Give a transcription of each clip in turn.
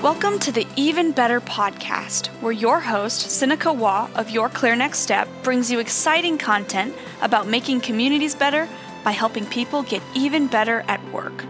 Welcome to the Even Better podcast, where your host, Sinikka Waugh of Your Clear Next Step, brings you exciting content about making communities better by helping people get even better at work.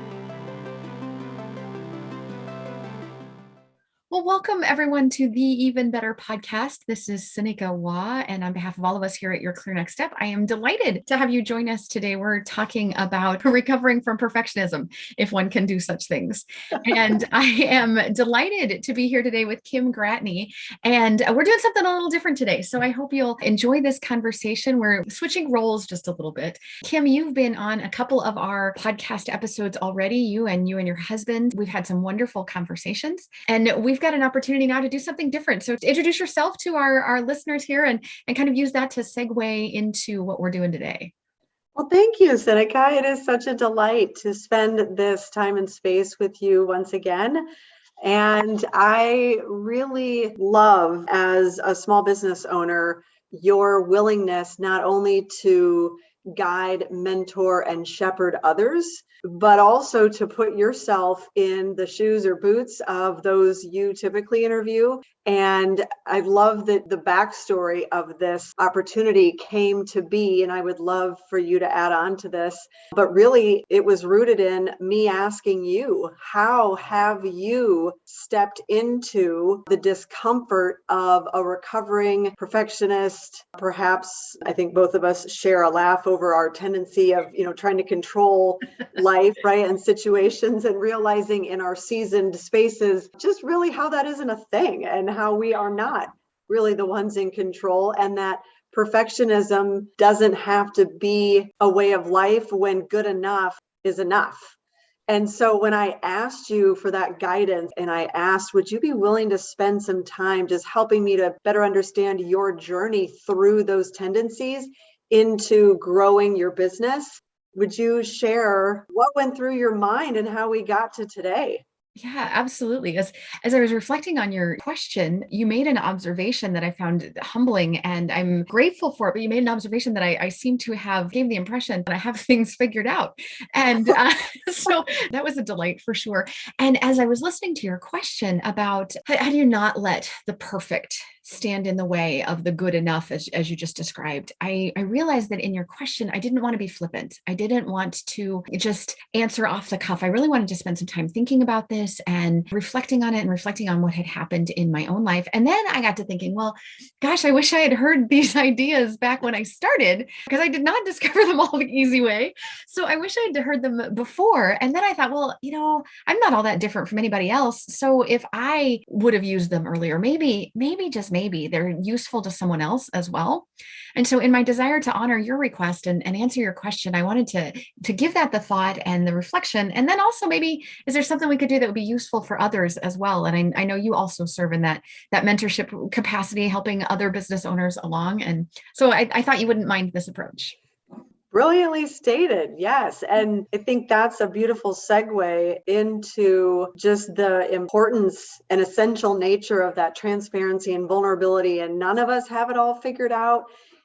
Well, welcome everyone to the Even Better podcast. This is Sinikka Waugh, and on behalf of all of us here at Your Clear Next Step, I am delighted to have you join us today. We're talking about recovering from perfectionism, if one can do such things. And I am delighted to be here today with Kim Gratny, and we're doing something a little different today. So I hope you'll enjoy this conversation. We're switching roles just a little bit. Kim, you've been on a couple of our podcast episodes already, you and your husband. We've had some wonderful conversations, and we've got an opportunity now to do something different. So introduce yourself to our listeners here and kind of use that to segue into what we're doing today. Well, thank you, Sinikka. It is such a delight to spend this time and space with you once again. And I really love, as a small business owner, your willingness not only to guide, mentor, and shepherd others, but also to put yourself in the shoes or boots of those you typically interview. And I love that the backstory of this opportunity came to be, and I would love for you to add on to this, but really it was rooted in me asking you, how have you stepped into the discomfort of a recovering perfectionist? Perhaps I think both of us share a laugh over our tendency of, trying to control life, right, and situations, and realizing in our seasoned spaces just really how that isn't a thing and how we are not really the ones in control, and that perfectionism doesn't have to be a way of life when good enough is enough. And so when I asked you for that guidance and I asked, would you be willing to spend some time just helping me to better understand your journey through those tendencies into growing your business? Would you share what went through your mind and how we got to today? Yeah, absolutely. As I was reflecting on your question, you made an observation that I found humbling, and I'm grateful for it. But you made an observation that I seem to have gave the impression that I have things figured out. And so that was a delight for sure. And as I was listening to your question about how do you not let the perfect stand in the way of the good enough, as you just described, I realized that in your question, I didn't want to be flippant. I didn't want to just answer off the cuff. I really wanted to spend some time thinking about this and reflecting on it and reflecting on what had happened in my own life. And then I got to thinking, well, gosh, I wish I had heard these ideas back when I started, because I did not discover them all the easy way. So I wish I had heard them before. And then I thought, well, I'm not all that different from anybody else. So if I would have used them earlier, maybe they're useful to someone else as well. And so in my desire to honor your request and answer your question, I wanted to give that the thought and the reflection. And then also, maybe, is there something we could do that would be useful for others as well? And I know you also serve in that mentorship capacity, helping other business owners along. And so I thought you wouldn't mind this approach. Brilliantly stated. Yes. And I think that's a beautiful segue into just the importance and essential nature of that transparency and vulnerability. And none of us have it all figured out.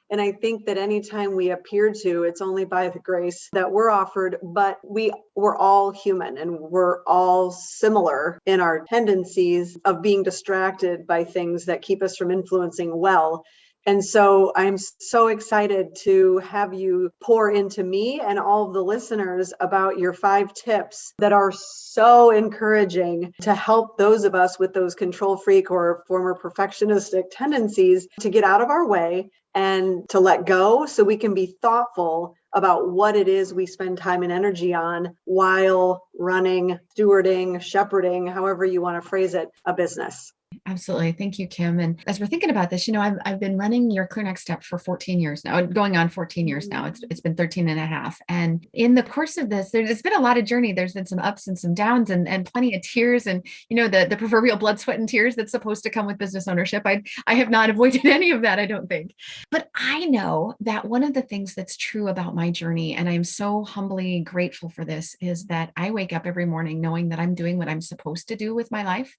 And I think that anytime we appear to, it's only by the grace that we're offered, but we're all human and we're all similar in our tendencies of being distracted by things that keep us from influencing well. And so I'm so excited to have you pour into me and all of the listeners about your 5 tips that are so encouraging to help those of us with those control freak or former perfectionistic tendencies to get out of our way and to let go, so we can be thoughtful about what it is we spend time and energy on while running, stewarding, shepherding, however you want to phrase it, a business. Absolutely. Thank you, Kim. And as we're thinking about this, I've been running Your Clear Next Step for 14 years now, going on 14 years now. It's been 13 and a half. And in the course of this, there's been a lot of journey. There's been some ups and some downs and plenty of tears and, the proverbial blood, sweat, and tears that's supposed to come with business ownership. I have not avoided any of that, I don't think. But I know that one of the things that's true about my journey, and I'm so humbly grateful for this, is that I wake up every morning knowing that I'm doing what I'm supposed to do with my life.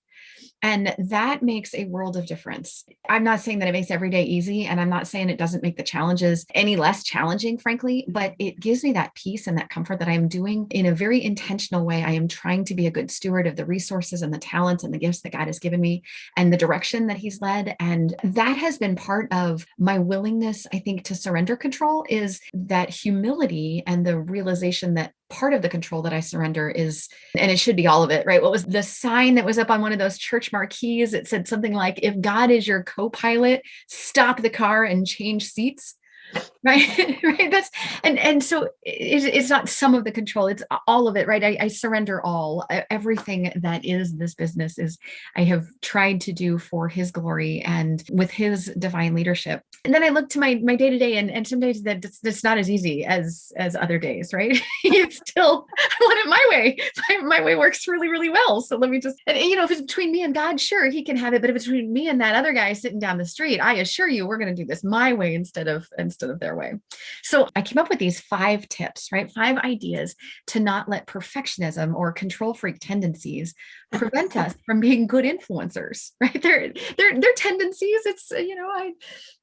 And that that makes a world of difference. I'm not saying that it makes every day easy, and I'm not saying it doesn't make the challenges any less challenging, frankly, but it gives me that peace and that comfort that I'm doing in a very intentional way. I am trying to be a good steward of the resources and the talents and the gifts that God has given me and the direction that He's led. And that has been part of my willingness, I think, to surrender control, is that humility and the realization that part of the control that I surrender is, and it should be all of it, right? What was the sign that was up on one of those church marquees? It said something like, if God is your co-pilot, stop the car and change seats. Right. Right. That's, and so it's not some of the control, it's all of it. Right. I surrender all. Everything that is this business is, I have tried to do for His glory and with His divine leadership. And then I look to my day to day, and some days that it's not as easy as other days. Right. It's still, I want it my way. My way works really, really well. So let me just, and if it's between me and God, sure, He can have it. But if it's between me and that other guy sitting down the street, I assure you, we're going to do this my way instead of their way. So I came up with these 5 tips, right? 5 ideas to not let perfectionism or control freak tendencies prevent us from being good influencers, right? They're tendencies. It's,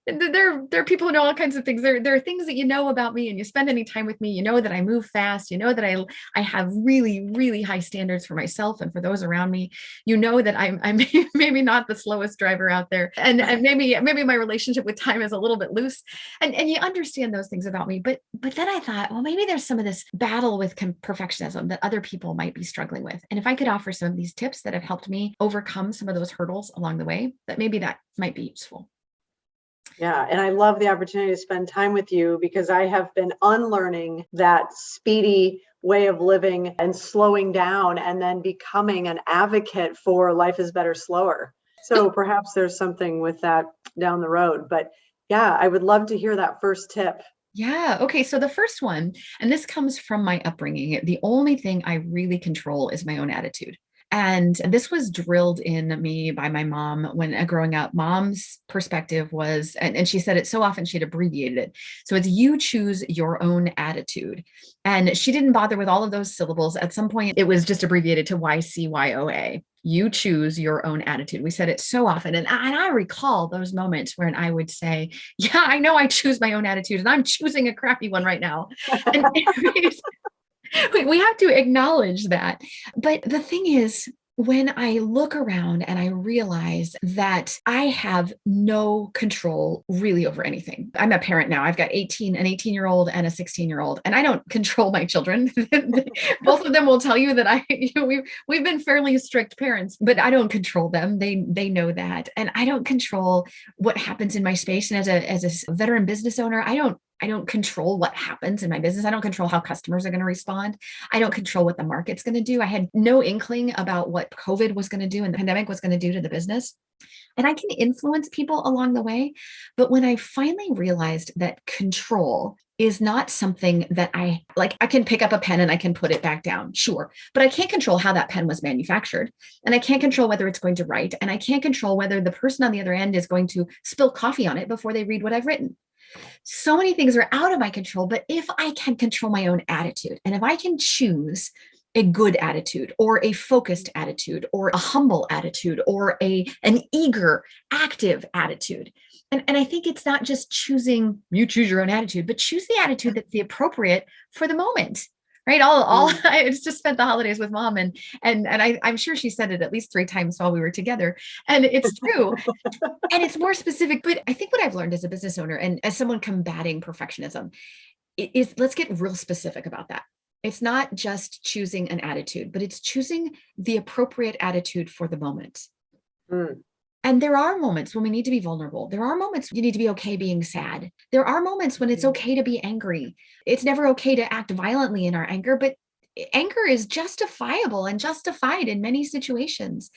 there are people who know all kinds of things. There are things that about me, and you spend any time with me, that I move fast, that I have really, really high standards for myself and for those around me. That I'm maybe not the slowest driver out there. And maybe my relationship with time is a little bit loose. And you understand those things about me. But then I thought, well, maybe there's some of this battle with perfectionism that other people might be struggling with. And if I could offer some of these tips that have helped me overcome some of those hurdles along the way, that maybe that might be useful. Yeah. And I love the opportunity to spend time with you, because I have been unlearning that speedy way of living and slowing down, and then becoming an advocate for life is better slower. So perhaps there's something with that down the road. But yeah, I would love to hear that first tip. Yeah. Okay. So the first one, and this comes from my upbringing, the only thing I really control is my own attitude. And this was drilled in me by my mom when growing up. Mom's perspective was, and she said it so often, she'd abbreviated it. So it's, you choose your own attitude. And she didn't bother with all of those syllables. At some point, it was just abbreviated to YCYOA. You choose your own attitude. We said it so often. And I recall those moments when I would say, yeah, I know I choose my own attitude, and I'm choosing a crappy one right now. And we have to acknowledge that. But the thing is, when I look around and I realize that I have no control really over anything. I'm a parent now. I've got an 18-year-old and a 16-year-old, and I don't control my children. Both of them will tell you that we've been fairly strict parents, but I don't control them. They know that. And I don't control what happens in my space. And as a veteran business owner, I don't control what happens in my business. I don't control how customers are going to respond. I don't control what the market's going to do. I had no inkling about what COVID was going to do and the pandemic was going to do to the business. And I can influence people along the way. But when I finally realized that control is not something that I can pick up a pen and I can put it back down. Sure. But I can't control how that pen was manufactured. And I can't control whether it's going to write. And I can't control whether the person on the other end is going to spill coffee on it before they read what I've written. So many things are out of my control, but if I can control my own attitude, and if I can choose a good attitude or a focused attitude or a humble attitude or an eager, active attitude. And I think it's not just choosing, you choose your own attitude, but choose the attitude that's the appropriate for the moment. Right. I just spent the holidays with Mom, and I'm sure she said it at least 3 times while we were together. And it's true. And it's more specific. But I think what I've learned as a business owner and as someone combating perfectionism is, let's get real specific about that. It's not just choosing an attitude, but it's choosing the appropriate attitude for the moment. Mm. And there are moments when we need to be vulnerable. There are moments you need to be okay being sad. There are moments when it's okay to be angry. It's never okay to act violently in our anger, but anger is justifiable and justified in many situations.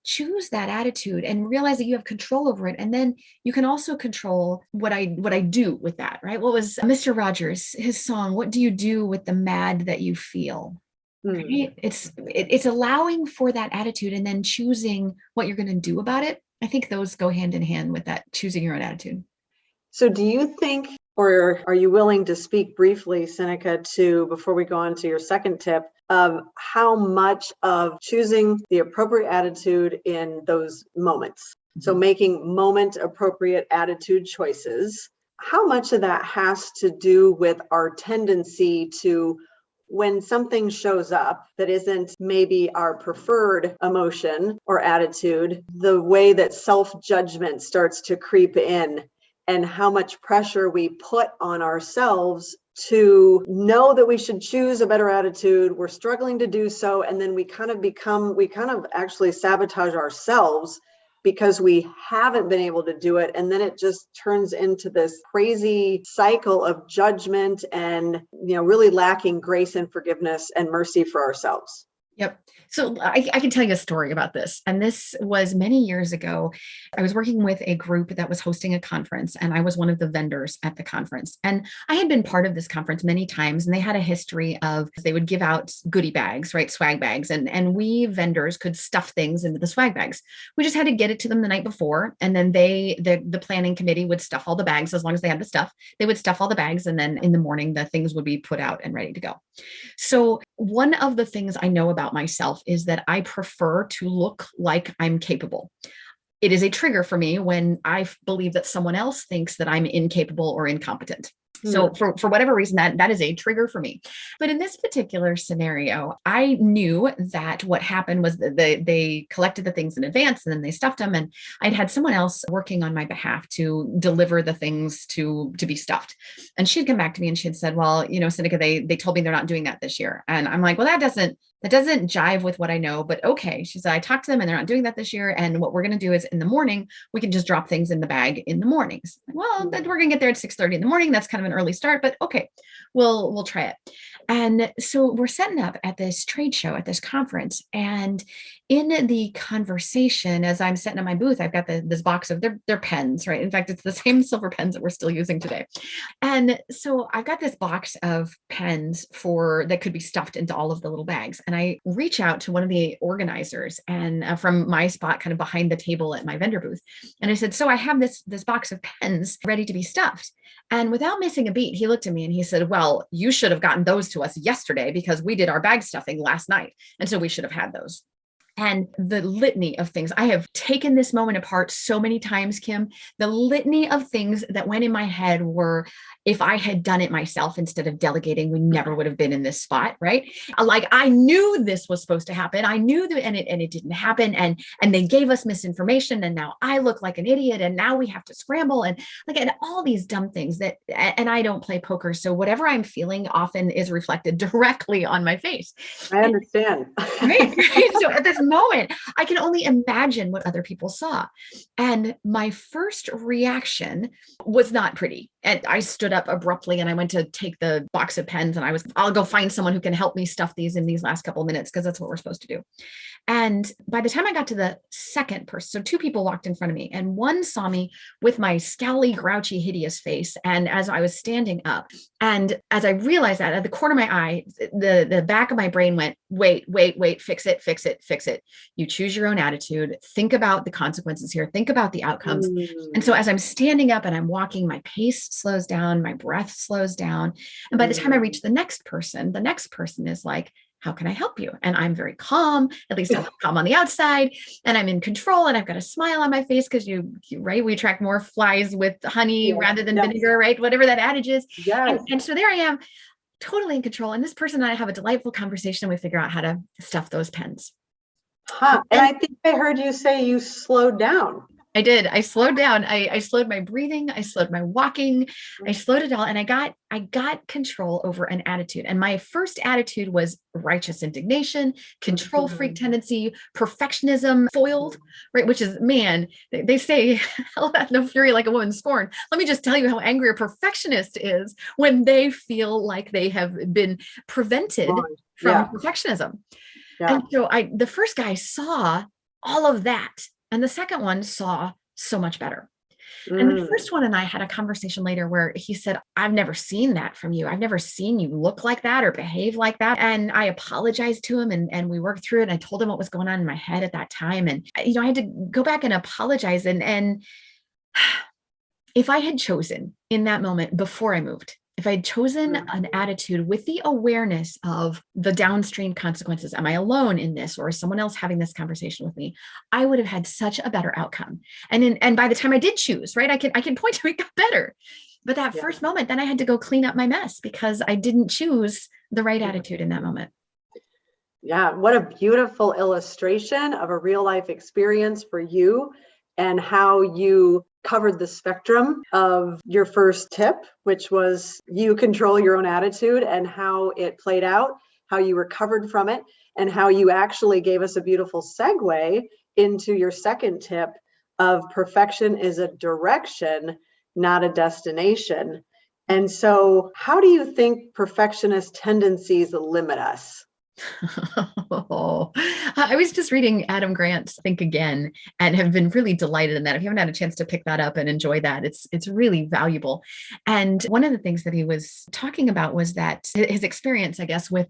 Choose that attitude and realize that you have control over it. And then you can also control what I do with that, right? What was Mr. Rogers, his song, "What do you do with the mad that you feel?" Right? It's allowing for that attitude and then choosing what you're going to do about it. I think those go hand in hand with that, choosing your own attitude. So do you think, or are you willing to speak briefly, Sinikka, before we go on to your second tip, of how much of choosing the appropriate attitude in those moments. So making moment appropriate attitude choices, how much of that has to do with our tendency to, when something shows up that isn't maybe our preferred emotion or attitude, the way that self-judgment starts to creep in, and how much pressure we put on ourselves to know that we should choose a better attitude. We're struggling to do so. And then we kind of actually sabotage ourselves because we haven't been able to do it. And then it just turns into this crazy cycle of judgment and, really lacking grace and forgiveness and mercy for ourselves. Yep. So I can tell you a story about this. And this was many years ago. I was working with a group that was hosting a conference, and I was one of the vendors at the conference. And I had been part of this conference many times, and they had a history of, they would give out goodie bags, right? Swag bags. And we vendors could stuff things into the swag bags. We just had to get it to them the night before. And then the planning committee would stuff all the bags. As long as they had the stuff, they would stuff all the bags. And then in the morning, the things would be put out and ready to go. So one of the things I know about myself is that I prefer to look like I'm capable. It is a trigger for me when I believe that someone else thinks that I'm incapable or incompetent. So for whatever reason, that is a trigger for me. But in this particular scenario, I knew that what happened was that they collected the things in advance and then they stuffed them. And I'd had someone else working on my behalf to deliver the things to be stuffed. And she'd come back to me and she had said, well, Sinikka, they told me they're not doing that this year. And I'm like, well, that doesn't jive with what I know, but okay. She said, I talked to them and they're not doing that this year. And what we're going to do is in the morning, we can just drop things in the bag in the mornings. Well, then we're going to get there at 6:30 in the morning. That's kind of an early start, but okay, we'll try it. And so we're setting up at this trade show, at this conference. And in the conversation, as I'm setting up my booth, I've got this box of their pens, right? In fact, it's the same silver pens that we're still using today. And so I've got this box of pens that could be stuffed into all of the little bags. And I reach out to one of the organizers and from my spot kind of behind the table at my vendor booth. And I said, so I have this box of pens ready to be stuffed. And without missing a beat, he looked at me and he said, well, you should have gotten those to us yesterday because we did our bag stuffing last night. And so we should have had those. And the litany of things, I have taken this moment apart so many times, Kim. The litany of things that went in my head were, if I had done it myself instead of delegating, we never would have been in this spot, right? Like I knew this was supposed to happen. I knew that, and it didn't happen. And they gave us misinformation. And now I look like an idiot. And now we have to scramble and all these dumb things and I don't play poker. So whatever I'm feeling often is reflected directly on my face. I understand. Right? So at this moment, I can only imagine what other people saw. And my first reaction was not pretty. And I stood up abruptly and I went to take the box of pens and I'll go find someone who can help me stuff these in these last couple of minutes because that's what we're supposed to do. And by the time I got to the second person, so two people walked in front of me and one saw me with my scowly, grouchy, hideous face. And as I was standing up, and as I realized that at the corner of my eye, the back of my brain went, wait, fix it. You choose your own attitude. Think about the consequences here. Think about the outcomes. And so as I'm standing up and I'm walking, my pace slows down, my breath slows down. And by the time I reach the next person is like, how can I help you? And I'm very calm, at least I'm calm on the outside, and I'm in control and I've got a smile on my face because right, we attract more flies with honey rather than vinegar, right? Whatever that adage is. Yes. And so there I am, totally in control. And this person and I have a delightful conversation and we figure out how to stuff those pens. And I think I heard you say you slowed down. I did. I slowed down. I slowed my breathing. I slowed my walking. I slowed it all. And I got control over an attitude. And my first attitude was righteous indignation, control-freak tendency, perfectionism foiled, right? Which is, man, they say, hell hath no fury like a woman scorned. Let me just tell you how angry a perfectionist is when they feel like they have been prevented from perfectionism. Yeah. And so the first guy saw all of that. And the second one saw so much better. And the first one and I had a conversation later where he said, I've never seen that from you. I've never seen you look like that or behave like that. And I apologized to him and we worked through it. And I told him what was going on in my head at that time. And, I had to go back and apologize. And if I had chosen in that moment before I moved if I'd chosen an attitude with the awareness of the downstream consequences, am I alone in this, or is someone else having this conversation with me? I would have had such a better outcome. And by the time I did choose, right, I can point to it got better. But that first moment, then I had to go clean up my mess because I didn't choose the right attitude in that moment. Yeah, what a beautiful illustration of a real life experience for you and how you covered the spectrum of your first tip, which was you control your own attitude, and how it played out, how you recovered from it, and how you actually gave us a beautiful segue into your second tip of perfection is a direction, not a destination. And so how do you think perfectionist tendencies limit us? I was just reading Adam Grant's Think Again and have been really delighted in that. If you haven't had a chance to pick that up and enjoy that, it's really valuable. And one of the things that he was talking about was that his experience, I guess, with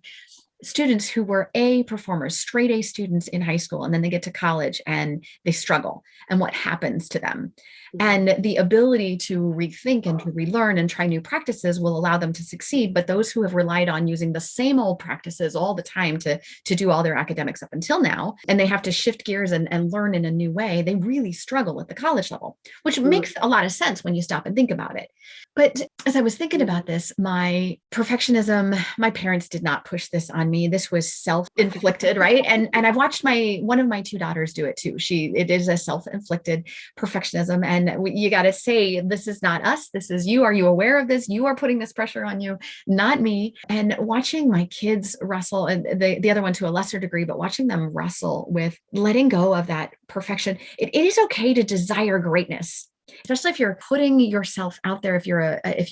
students who were A performers, straight A students in high school, and then they get to college and they struggle, and what happens to them. And the ability to rethink and to relearn and try new practices will allow them to succeed. But those who have relied on using the same old practices all the time to do all their academics up until now, and they have to shift gears and learn in a new way, they really struggle at the college level, which makes a lot of sense when you stop and think about it. But as I was thinking about this, my perfectionism, my parents did not push this on me. This was self-inflicted, right? And I've watched one of my two daughters do it too. It is a self-inflicted perfectionism. And you got to say, this is not us. This is you. Are you aware of this? You are putting this pressure on you, not me. And watching my kids wrestle, and the other one to a lesser degree, but watching them wrestle with letting go of that perfection. It is okay to desire greatness, especially if you're putting yourself out there. If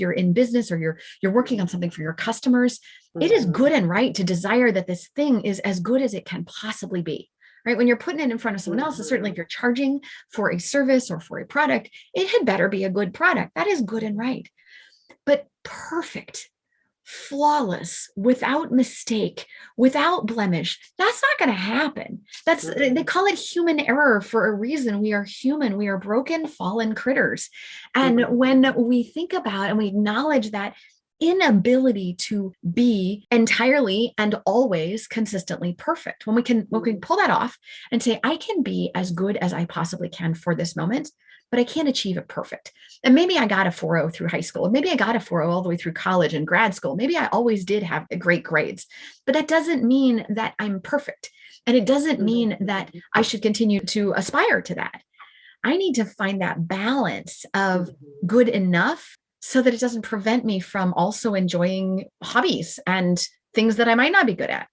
you're in business or you're working on something for your customers, it is good and right to desire that this thing is as good as it can possibly be. Right? When you're putting it in front of someone else, and certainly if you're charging for a service or for a product, it had better be a good product. That is good and right. But perfect, flawless, without mistake, without blemish, that's not going to happen. They call it human error for a reason. We are human. We are broken, fallen critters. And when we think about and we acknowledge that inability to be entirely and always consistently perfect, when we can pull that off and say, I can be as good as I possibly can for this moment, but I can't achieve it perfect. And maybe I got a 4.0 through high school. Maybe I got a 4.0 all the way through college and grad school. Maybe I always did have great grades, but that doesn't mean that I'm perfect. And it doesn't mean that I should continue to aspire to that. I need to find that balance of good enough so that it doesn't prevent me from also enjoying hobbies and things that I might not be good at.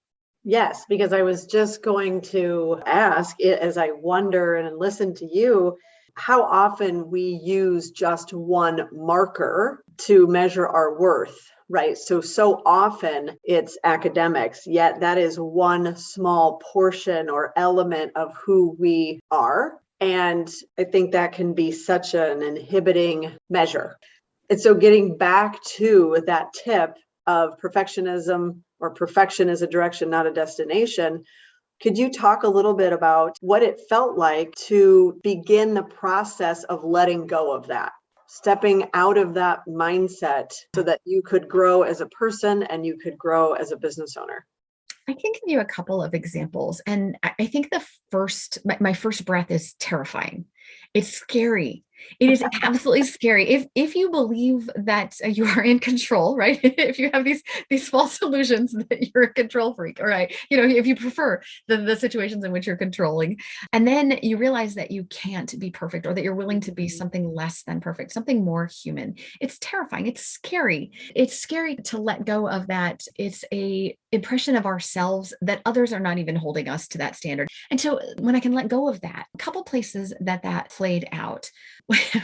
Yes, because I was just going to ask it as I wonder and listen to you, how often we use just one marker to measure our worth, right? So often it's academics, yet that is one small portion or element of who we are. And I think that can be such an inhibiting measure. And so getting back to that tip of perfectionism, or perfection is a direction, not a destination, could you talk a little bit about what it felt like to begin the process of letting go of that, stepping out of that mindset so that you could grow as a person and you could grow as a business owner? I can give you a couple of examples. And I think my first breath is terrifying. It's scary. It is absolutely scary. If you believe that you are in control, right? If you have these false illusions that you're a control freak, all right, if you prefer the situations in which you're controlling, and then you realize that you can't be perfect, or that you're willing to be something less than perfect, something more human, it's terrifying. It's scary. It's scary to let go of that. It's a impression of ourselves that others are not even holding us to that standard. And so when I can let go of that, a couple places that played out.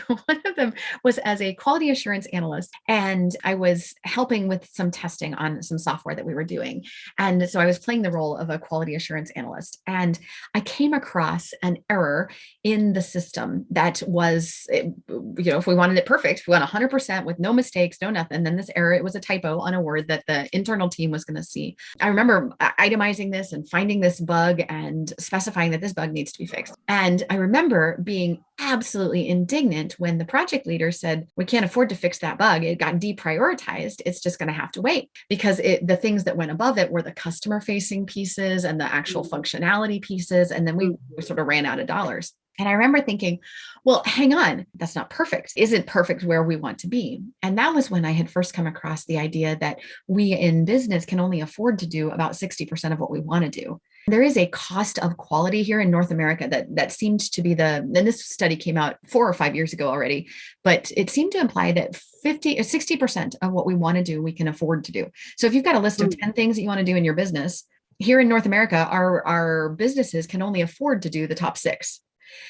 One of them was as a quality assurance analyst, and I was helping with some testing on some software that we were doing. And so I was playing the role of a quality assurance analyst, and I came across an error in the system that was, if we wanted it perfect, if we want 100% with no mistakes, no nothing, then this error, it was a typo on a word that the internal team was going to see. I remember itemizing this and finding this bug and specifying that this bug needs to be fixed. And I remember being absolutely indignant when the project leader said, we can't afford to fix that bug. It got deprioritized. It's just going to have to wait, because the things that went above it were the customer facing pieces and the actual functionality pieces. And then we sort of ran out of dollars. And I remember thinking, well, hang on, that's not perfect. Isn't perfect where we want to be. And that was when I had first come across the idea that we in business can only afford to do about 60% of what we want to do. There is a cost of quality here in North America that seemed to be and this study came out 4 or 5 years ago already, but it seemed to imply that 50 or 60% of what we want to do, we can afford to do. So if you've got a list of 10 things that you want to do in your business, here in North America, our businesses can only afford to do the top 6.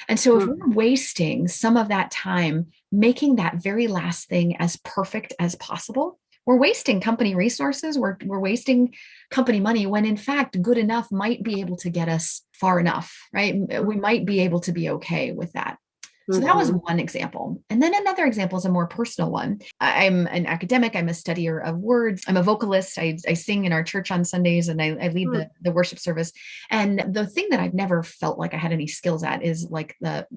And so if we're wasting some of that time making that very last thing as perfect as possible, we're wasting company resources, we're wasting company money, when in fact, good enough might be able to get us far enough, right? We might be able to be okay with that. So that was one example. And then another example is a more personal one. I'm an academic. I'm a studier of words. I'm a vocalist. I sing in our church on Sundays, and I lead the worship service. And the thing that I've never felt like I had any skills at is like the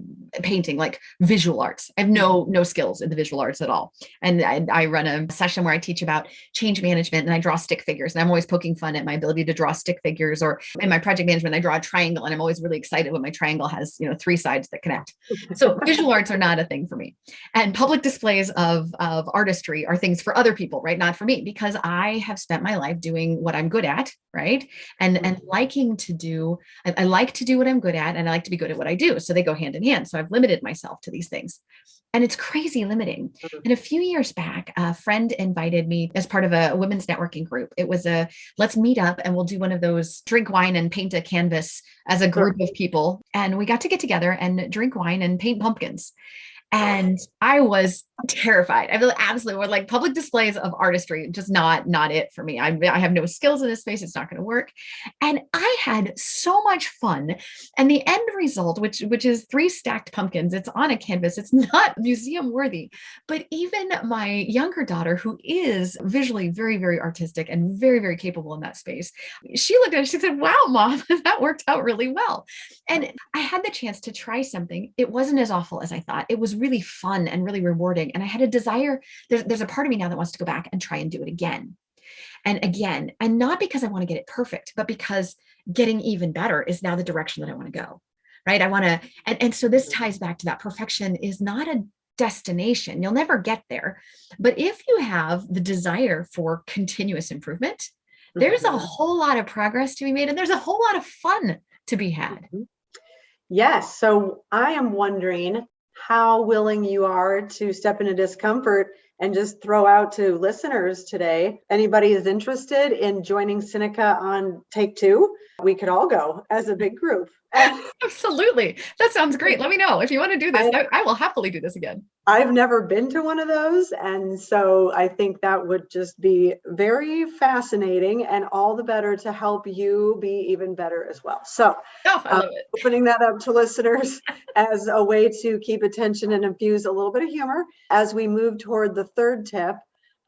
painting, like visual arts. I have no skills in the visual arts at all. And I run a session where I teach about change management, and I draw stick figures. And I'm always poking fun at my ability to draw stick figures. Or in my project management, I draw a triangle, and I'm always really excited when my triangle has 3 sides that connect. So visual arts are not a thing for me. And public displays of artistry are things for other people, right? Not for me, because I have spent my life doing what I'm good at, right? And liking to do, I like to do what I'm good at, and I like to be good at what I do. So they go hand in hand. So I've limited myself to these things. And it's crazy limiting. And a few years back, a friend invited me as part of a women's networking group. It was let's meet up and we'll do one of those drink wine and paint a canvas as a group of people. And we got to get together and drink wine and paint pumpkins. And I was terrified. I really absolutely were like public displays of artistry, just not it for me. I have no skills in this space. It's not going to work. And I had so much fun. And the end result, which is 3 stacked pumpkins, it's on a canvas. It's not museum worthy. But even my younger daughter, who is visually very, very artistic and very, very capable in that space, she looked at it, she said, wow, Mom, that worked out really well. And I had the chance to try something. It wasn't as awful as I thought. It was really fun and really rewarding. And I had a desire, there's a part of me now that wants to go back and try and do it again and again. And not because I want to get it perfect, but because getting even better is now the direction that I want to go, right? I want to, and so this ties back to that. Perfection is not a destination. You'll never get there. But if you have the desire for continuous improvement, there's a whole lot of progress to be made, and there's a whole lot of fun to be had. Yes. So I am wondering how willing you are to step into discomfort and just throw out to listeners today. Anybody is interested in joining Sinikka on Take 2? We could all go as a big group. Absolutely. That sounds great. Let me know if you want to do this. I will happily do this again. I've never been to one of those. And so I think that would just be very fascinating, and all the better to help you be even better as well. So opening that up to listeners as a way to keep attention and infuse a little bit of humor as we move toward the 3rd tip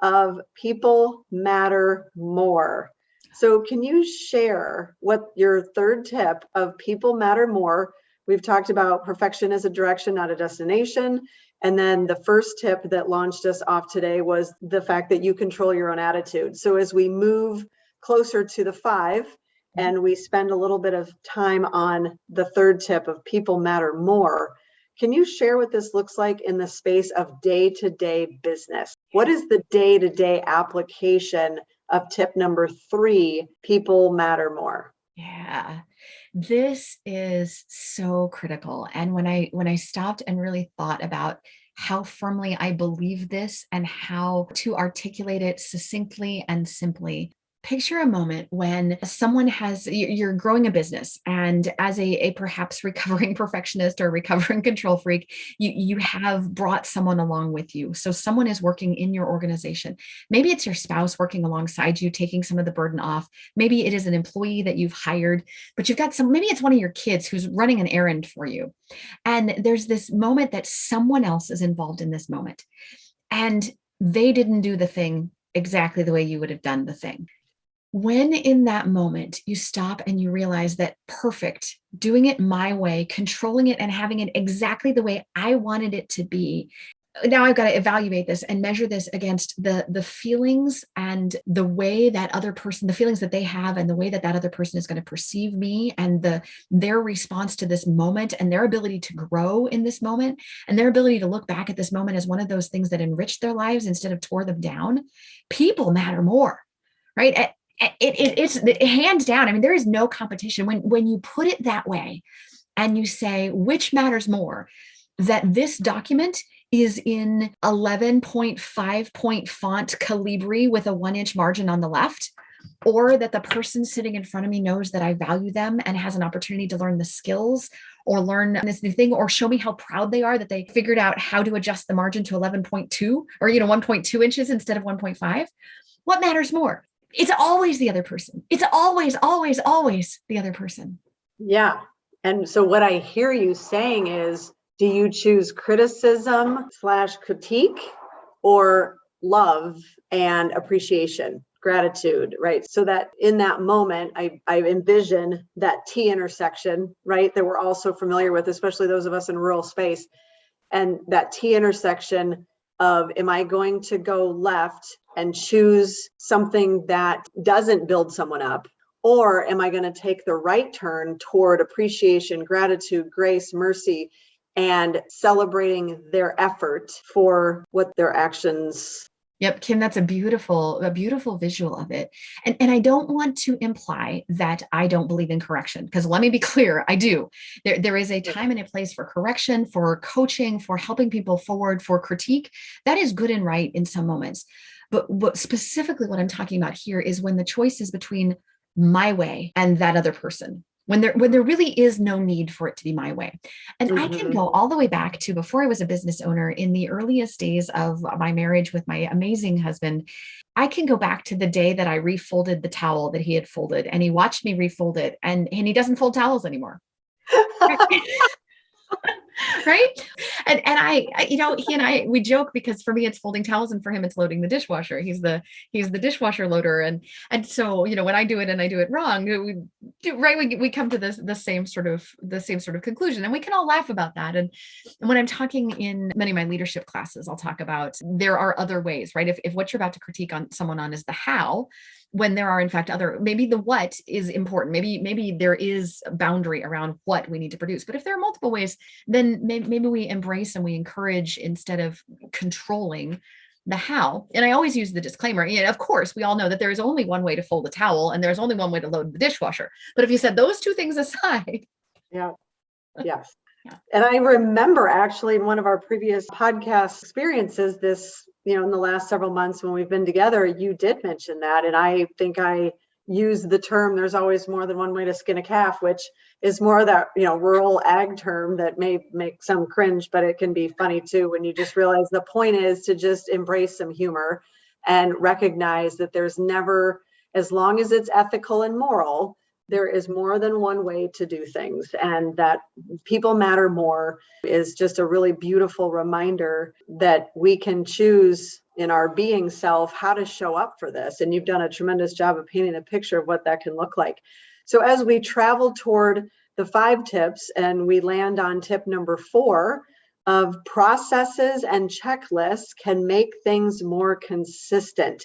of people matter more. So can you share what your 3rd tip of people matter more? We've talked about perfection as a direction, not a destination. And then the first tip that launched us off today was the fact that you control your own attitude. So as we move closer to the 5 and we spend a little bit of time on the 3rd tip of people matter more, can you share what this looks like in the space of day-to-day business? What is the day-to-day application of tip number 3, people matter more? Yeah, this is so critical. And when I stopped and really thought about how firmly I believe this and how to articulate it succinctly and simply, picture a moment when you're growing a business, and as a perhaps recovering perfectionist or recovering control freak, you have brought someone along with you. So someone is working in your organization. Maybe it's your spouse working alongside you, taking some of the burden off. Maybe it is an employee that you've hired, but you've got maybe it's one of your kids who's running an errand for you. And there's this moment that someone else is involved in this moment, and they didn't do the thing exactly the way you would have done the thing. When in that moment you stop and you realize that perfect, doing it my way, controlling it and having it exactly the way I wanted it to be, now I've got to evaluate this and measure this against the feelings and the way that other person, the feelings that they have and the way that that other person is going to perceive me and their response to this moment and their ability to grow in this moment and their ability to look back at this moment as one of those things that enriched their lives instead of tore them down. People matter more, right? It's hands down. I mean, there is no competition when you put it that way and you say, which matters more, that this document is in 11.5 point font Calibri with a 1-inch margin on the left, or that the person sitting in front of me knows that I value them and has an opportunity to learn the skills or learn this new thing, or show me how proud they are that they figured out how to adjust the margin to 11.2 or 1.2 inches instead of 1.5. What matters more? It's always the other person. It's always, always, always the other person. Yeah. And so what I hear you saying is, do you choose criticism/critique or love and appreciation, gratitude, right? So that in that moment, I envision that T intersection, right? That we're all so familiar with, especially those of us in rural space. And that T intersection of, am I going to go left and choose something that doesn't build someone up? Or am I going to take the right turn toward appreciation, gratitude, grace, mercy, and celebrating their effort for what their actions? Yep, Kim, that's a beautiful visual of it. And I don't want to imply that I don't believe in correction, because let me be clear, I do. There is a time and a place for correction, for coaching, for helping people forward, for critique. That is good and right in some moments. But specifically what I'm talking about here is when the choice is between my way and that other person. When there really is no need for it to be my way. And I can go all the way back to before I was a business owner, in the earliest days of my marriage with my amazing husband. I can go back to the day that I refolded the towel that he had folded, and he watched me refold it, and he doesn't fold towels anymore. Right. And I, he and I, we joke, because for me, it's folding towels and for him, it's loading the dishwasher. He's the dishwasher loader. And so, when I do it and I do it wrong, we come to the same sort of conclusion, and we can all laugh about that. And when I'm talking in many of my leadership classes, I'll talk about, there are other ways, right? If what you're about to critique on someone on is the how, when there are in fact maybe the what is important. Maybe there is a boundary around what we need to produce. But if there are multiple ways, then maybe we embrace and we encourage instead of controlling the how. And I always use the disclaimer. Of course, we all know that there is only one way to fold a towel and there's only one way to load the dishwasher. But if you set those two things aside. Yeah. Yes. Yeah. And I remember actually in one of our previous podcast experiences, this, in the last several months when we've been together, you did mention that. And I think I used the term, there's always more than one way to skin a calf, which is more of that, rural ag term that may make some cringe, but it can be funny too, when you just realize the point is to just embrace some humor and recognize that there's never, as long as it's ethical and moral, there is more than one way to do things, and that people matter more is just a really beautiful reminder that we can choose in our being self how to show up for this. And you've done a tremendous job of painting a picture of what that can look like. So as we travel toward the 5 tips and we land on tip number 4 of processes and checklists can make things more consistent.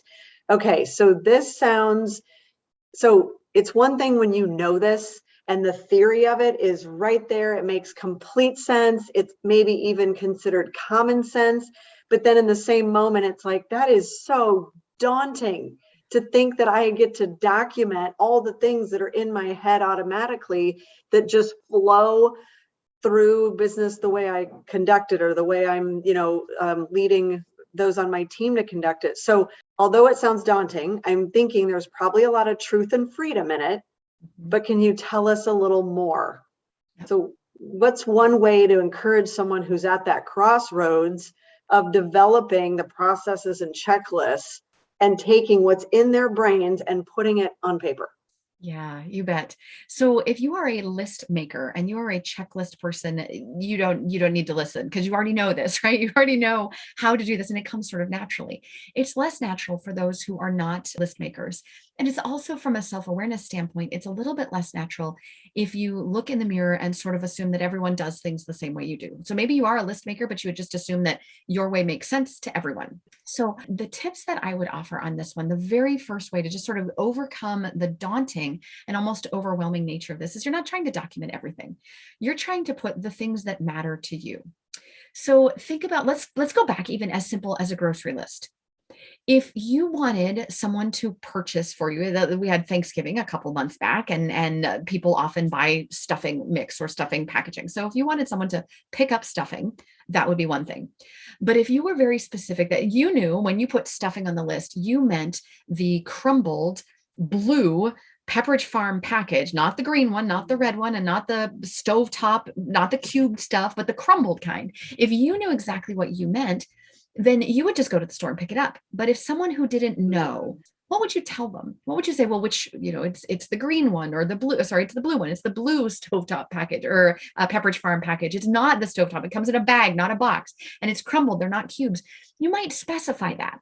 Okay, so this sounds, so it's one thing when you know this and the theory of it is right there. It makes complete sense. It's maybe even considered common sense. But then in the same moment, it's like, that is so daunting to think that I get to document all the things that are in my head automatically that just flow through business the way I conduct it, or the way I'm, leading those on my team to conduct it. So although it sounds daunting, I'm thinking there's probably a lot of truth and freedom in it, but can you tell us a little more? So what's one way to encourage someone who's at that crossroads of developing the processes and checklists and taking what's in their brains and putting it on paper? Yeah, you bet. So if you are a list maker and you are a checklist person, you don't need to listen because you already know this, right? You already know how to do this and it comes sort of naturally. It's less natural for those who are not list makers. And it's also from a self-awareness standpoint, it's a little bit less natural if you look in the mirror and sort of assume that everyone does things the same way you do. So maybe you are a list maker, but you would just assume that your way makes sense to everyone. So the tips that I would offer on this one, the very first way to just sort of overcome the daunting and almost overwhelming nature of this is you're not trying to document everything. You're trying to put the things that matter to you. So think about, let's go back even as simple as a grocery list. If you wanted someone to purchase for you, we had Thanksgiving a couple months back, and people often buy stuffing mix or stuffing packaging. So if you wanted someone to pick up stuffing, that would be one thing. But if you were very specific that you knew when you put stuffing on the list, you meant the crumbled blue Pepperidge Farm package, not the green one, not the red one, and not the stovetop, not the cubed stuff, but the crumbled kind. If you knew exactly what you meant, then you would just go to the store and pick it up. But if someone who didn't know, what would you tell them? What would you say? Well, which, it's the green one or the blue, sorry, it's the blue one. It's the blue stovetop package or a Pepperidge Farm package. It's not the stovetop. It comes in a bag, not a box, and it's crumbled. They're not cubes. You might specify that.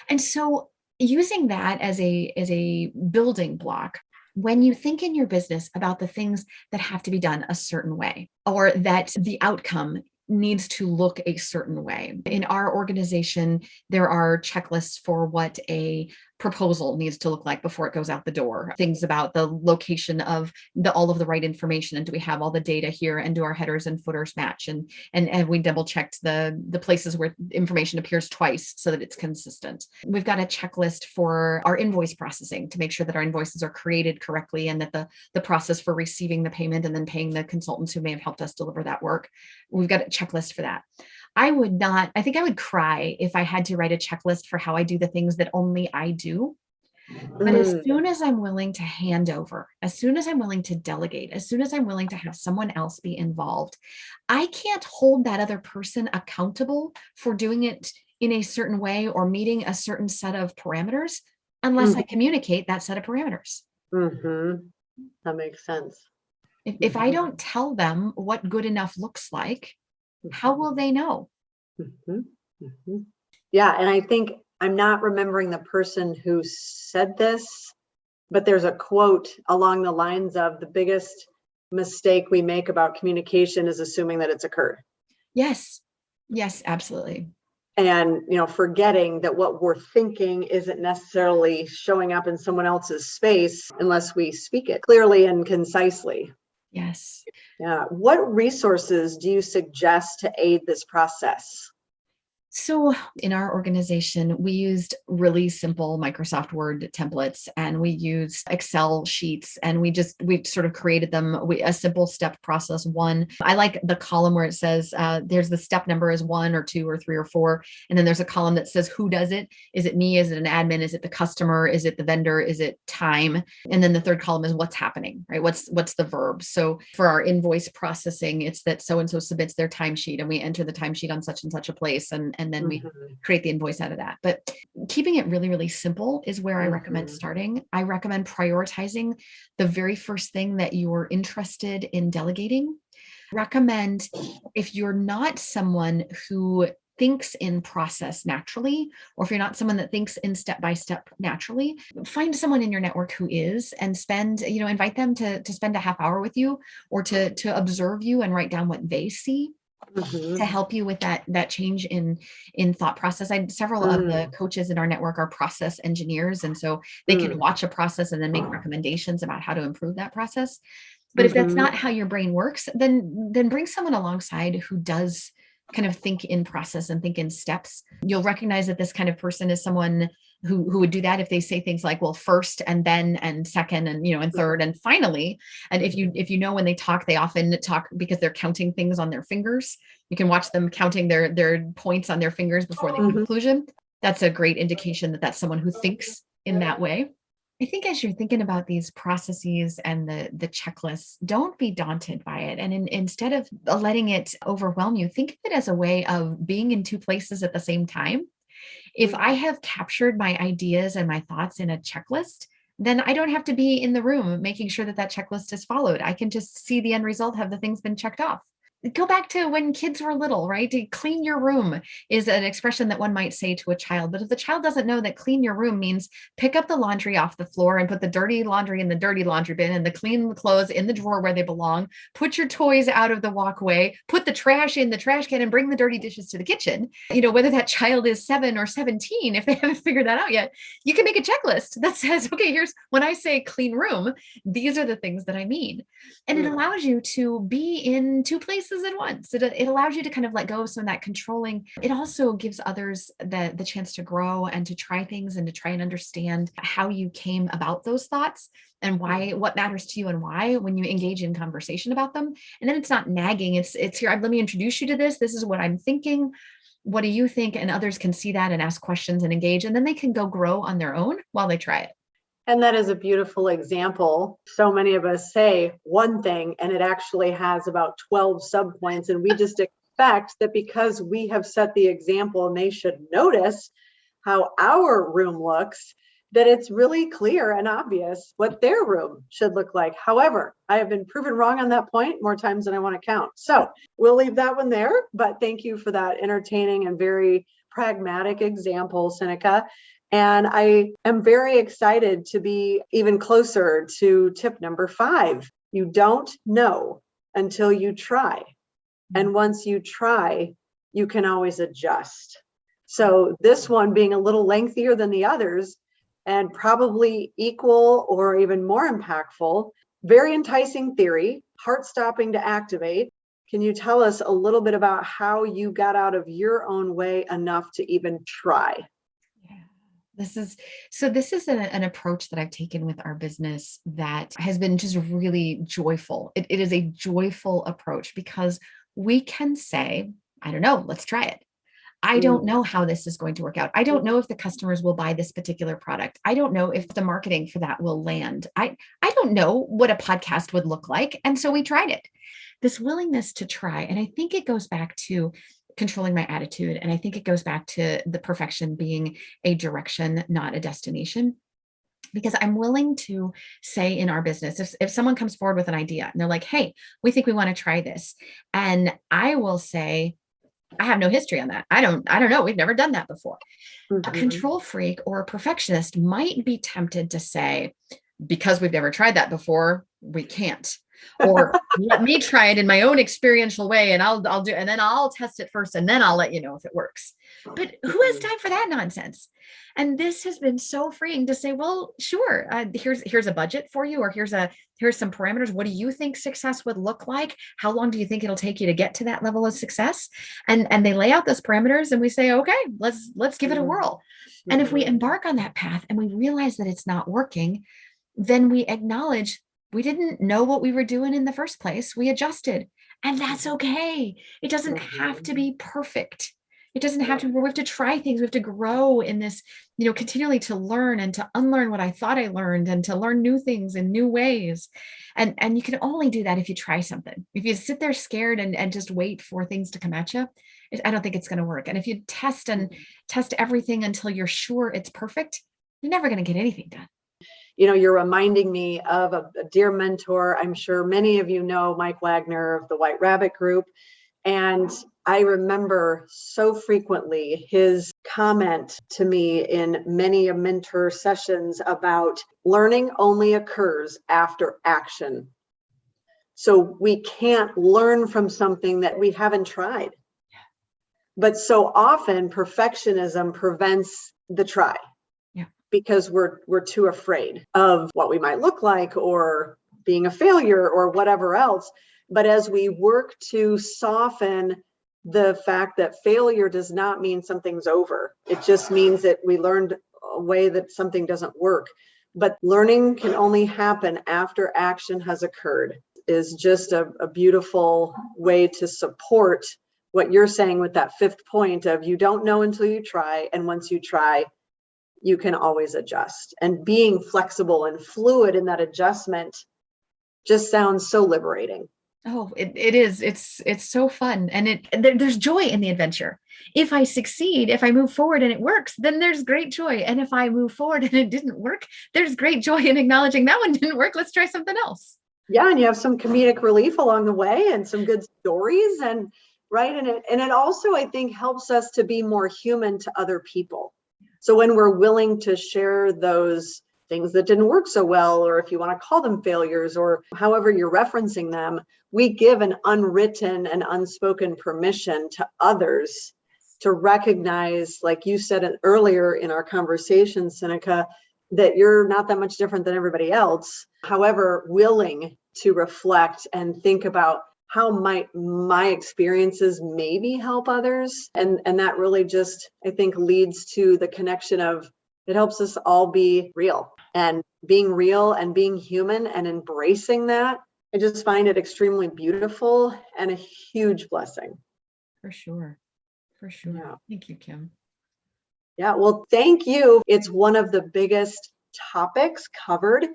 And so using that as a building block, when you think in your business about the things that have to be done a certain way, or that the outcome needs to look a certain way. In our organization, there are checklists for what a proposal needs to look like before it goes out the door. Things about the location of all of the right information, and do we have all the data here, and do our headers and footers match, and we double checked the places where information appears twice so that it's consistent. We've got a checklist for our invoice processing to make sure that our invoices are created correctly, and that the process for receiving the payment and then paying the consultants who may have helped us deliver that work, we've got a checklist for that. I think I would cry if I had to write a checklist for how I do the things that only I do. But as soon as I'm willing to hand over, as soon as I'm willing to delegate, as soon as I'm willing to have someone else be involved, I can't hold that other person accountable for doing it in a certain way or meeting a certain set of parameters unless I communicate that set of parameters. That makes sense. If I don't tell them what good enough looks like, how will they know? Yeah. And I think I'm not remembering the person who said this, but there's a quote along the lines of the biggest mistake we make about communication is assuming that it's occurred. Yes, absolutely. And, forgetting that what we're thinking isn't necessarily showing up in someone else's space unless we speak it clearly and concisely. Yes. Yeah. What resources do you suggest to aid this process? So in our organization, we used really simple Microsoft Word templates, and we used Excel sheets, and we sort of created them, a simple step process. One, I like the column where it says there's the step number is 1 or 2 or 3 or 4. And then there's a column that says who does it. Is it me? Is it an admin? Is it the customer? Is it the vendor? Is it time? And then the third column is what's happening, right? What's the verb? So for our invoice processing, it's that so-and-so submits their timesheet and we enter the timesheet on such and such a place. And then we create the invoice out of that. But keeping it really, really simple is where I recommend starting. I recommend prioritizing the very first thing that you're interested in delegating. Recommend, if you're not someone who thinks in process naturally, or if you're not someone that thinks in step by step naturally, find someone in your network who is, and invite them to spend a half hour with you, or to observe you and write down what they see. To help you with that change in thought process. Several of the coaches in our network are process engineers, and so they can watch a process and then make recommendations about how to improve that process. But if that's not how your brain works, then bring someone alongside who does kind of think in process and think in steps. You'll recognize that this kind of person is someone who would do that if they say things like, well, first and then and second and third and finally. And if you know when they talk, they often talk because they're counting things on their fingers. You can watch them counting their points on their fingers before the conclusion. That's a great indication that that's someone who thinks in that way. I think as you're thinking about these processes and the checklists, don't be daunted by it. And instead of letting it overwhelm you, think of it as a way of being in two places at the same time. If I have captured my ideas and my thoughts in a checklist, then I don't have to be in the room making sure that that checklist is followed. I can just see the end result. Have the things been checked off? Go back to when kids were little, right? To clean your room is an expression that one might say to a child. But if the child doesn't know that clean your room means pick up the laundry off the floor and put the dirty laundry in the dirty laundry bin and the clean clothes in the drawer where they belong, put your toys out of the walkway, put the trash in the trash can and bring the dirty dishes to the kitchen. Whether that child is 7 or 17, if they haven't figured that out yet, you can make a checklist that says, okay, here's when I say clean room, these are the things that I mean. And it allows you to be in two places at once. It allows you to kind of let go of some of that controlling. It also gives others the chance to grow and to try things and to try and understand how you came about those thoughts and why, what matters to you and why when you engage in conversation about them. And then it's not nagging. It's here. Let me introduce you to this. This is what I'm thinking. What do you think? And others can see that and ask questions and engage. And then they can go grow on their own while they try it. And that is a beautiful example. So many of us say one thing and it actually has about 12 subpoints. And we just expect that because we have set the example and they should notice how our room looks, that it's really clear and obvious what their room should look like. However, I have been proven wrong on that point more times than I want to count. So we'll leave that one there. But thank you for that entertaining and very pragmatic example, Sinikka. And I am very excited to be even closer to tip number 5. You don't know until you try. And once you try, you can always adjust. So this one being a little lengthier than the others and probably equal or even more impactful, very enticing theory, heart-stopping to activate. Can you tell us a little bit about how you got out of your own way enough to even try? This is an approach that I've taken with our business that has been just really joyful. It is a joyful approach because we can say, I don't know, let's try it. I don't know how this is going to work out. I don't know if the customers will buy this particular product. I don't know if the marketing for that will land. I don't know what a podcast would look like. And so we tried it. This willingness to try. And I think it goes back to controlling my attitude. And I think it goes back to the perfection being a direction, not a destination. Because I'm willing to say in our business, if someone comes forward with an idea and they're like, hey, we think we want to try this. And I will say, I have no history on that. I don't know. We've never done that before. A control freak or a perfectionist might be tempted to say, because we've never tried that before, we can't. Or let me try it in my own experiential way and I'll do, and then I'll test it first and then I'll let you know if it works. But who has time for that nonsense? And this has been so freeing to say, well, sure, here's a budget for you, or here's some parameters. What do you think success would look like? How long do you think it'll take you to get to that level of success? And they lay out those parameters and we say, okay, let's give it a whirl. And if we embark on that path and we realize that it's not working, then we acknowledge we didn't know what we were doing in the first place. We adjusted, and that's okay. It doesn't have to be perfect. It doesn't have to, we have to try things. We have to grow in this, continually to learn and to unlearn what I thought I learned and to learn new things in new ways. And you can only do that if you try something. If you sit there scared and just wait for things to come at you, I don't think it's going to work. And if you test everything until you're sure it's perfect, you're never going to get anything done. You're reminding me of a dear mentor. I'm sure many of you know Mike Wagner of the White Rabbit Group. And I remember so frequently his comment to me in many mentor sessions about learning only occurs after action. So we can't learn from something that we haven't tried. But so often perfectionism prevents the try. Because we're too afraid of what we might look like or being a failure or whatever else. But as we work to soften the fact that failure does not mean something's over, it just means that we learned a way that something doesn't work. But learning can only happen after action has occurred is just a beautiful way to support what you're saying with that 5th point of you don't know until you try. And once you try, you can always adjust. And being flexible and fluid in that adjustment just sounds so liberating. Oh, it is. It's so fun. And there's joy in the adventure. If I succeed, if I move forward and it works, then there's great joy. And if I move forward and it didn't work, there's great joy in acknowledging that one didn't work. Let's try something else. Yeah, and you have some comedic relief along the way and some good stories, and right. And it also, I think, helps us to be more human to other people. So when we're willing to share those things that didn't work so well, or if you want to call them failures, or however you're referencing them, we give an unwritten and unspoken permission to others to recognize, like you said earlier in our conversation, Sinikka, that you're not that much different than everybody else. However, willing to reflect and think about how might my experiences maybe help others. And that really just, I think, leads to the connection of, it helps us all be real, and being real and being human and embracing that. I just find it extremely beautiful and a huge blessing. For sure. For sure. Yeah. Thank you, Kim. Yeah, well, thank you. It's one of the biggest topics covered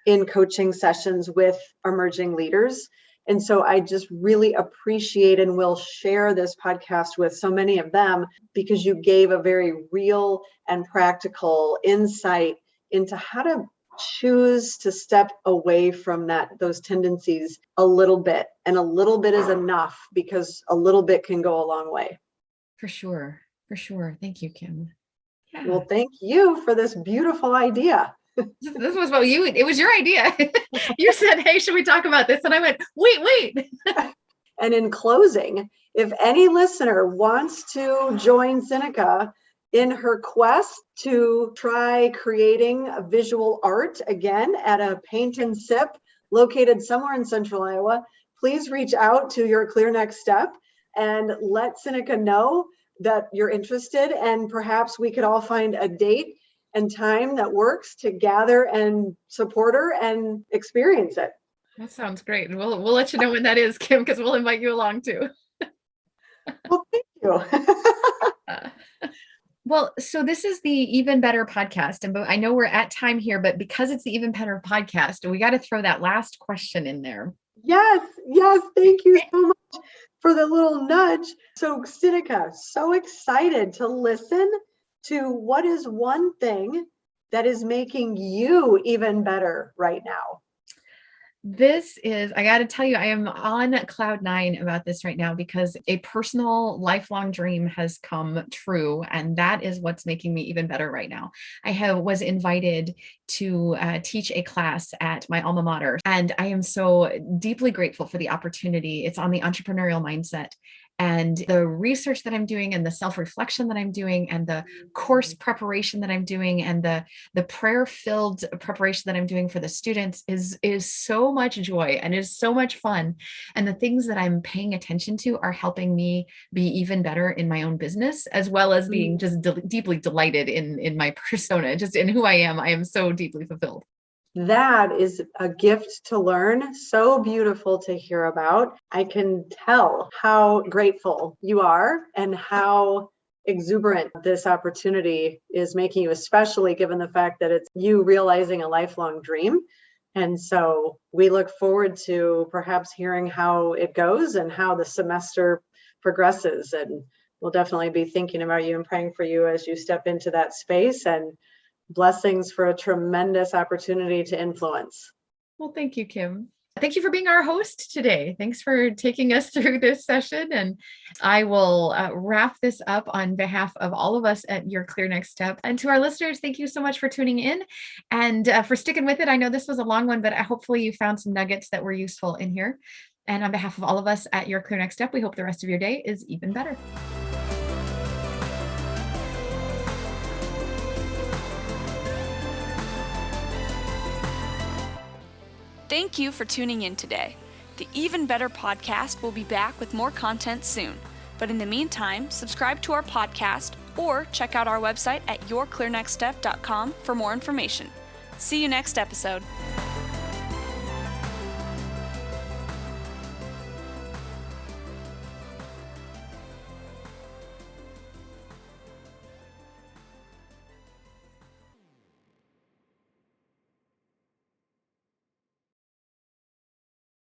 in coaching sessions with emerging leaders. And so I just really appreciate and will share this podcast with so many of them, because you gave a very real and practical insight into how to choose to step away from those tendencies a little bit. And a little bit is enough, because a little bit can go a long way. For sure. For sure. Thank you, Kim. Yeah. Well, thank you for this beautiful idea. This was about you. It was your idea. You said, hey, should we talk about this? And I went, wait. And in closing, if any listener wants to join Sinikka in her quest to try creating a visual art again at a paint and sip located somewhere in Central Iowa, please reach out to Your Clear Next Step and let Sinikka know that you're interested, and perhaps we could all find a date and time that works to gather and support her and experience it. That sounds great. We'll let you know when that is, Kim, because we'll invite you along too. Well, thank you. Well, so this is the Even Better podcast. And I know we're at time here, but because it's the Even Better podcast, we got to throw that last question in there. Yes. Thank you so much for the little nudge. So Sinikka, so excited to listen to what is one thing that is making you even better right now. I got to tell you, I am on cloud 9 about this right now, because a personal lifelong dream has come true. And that is what's making me even better right now. I was invited to teach a class at my alma mater, and I am so deeply grateful for the opportunity. It's on the entrepreneurial mindset. And the research that I'm doing, and the self-reflection that I'm doing, and the course preparation that I'm doing, and the prayer-filled preparation that I'm doing for the students is so much joy and is so much fun. And the things that I'm paying attention to are helping me be even better in my own business, as well as being just deeply delighted in my persona, just in who I am. I am so deeply fulfilled. That is a gift to learn. So beautiful to hear about. I can tell how grateful you are and how exuberant this opportunity is making you, especially given the fact that it's you realizing a lifelong dream. And so we look forward to perhaps hearing how it goes and how the semester progresses. And we'll definitely be thinking about you and praying for you as you step into that space, and blessings for a tremendous opportunity to influence. Well, thank you, Kim. Thank you for being our host today. Thanks for taking us through this session. And I will wrap this up on behalf of all of us at Your Clear Next Step. And to our listeners, thank you so much for tuning in and for sticking with it. I know this was a long one, but hopefully you found some nuggets that were useful in here. And on behalf of all of us at Your Clear Next Step, we hope the rest of your day is even better. Thank you for tuning in today. The Even Better podcast will be back with more content soon. But in the meantime, subscribe to our podcast or check out our website at yourclearnextstep.com for more information. See you next episode.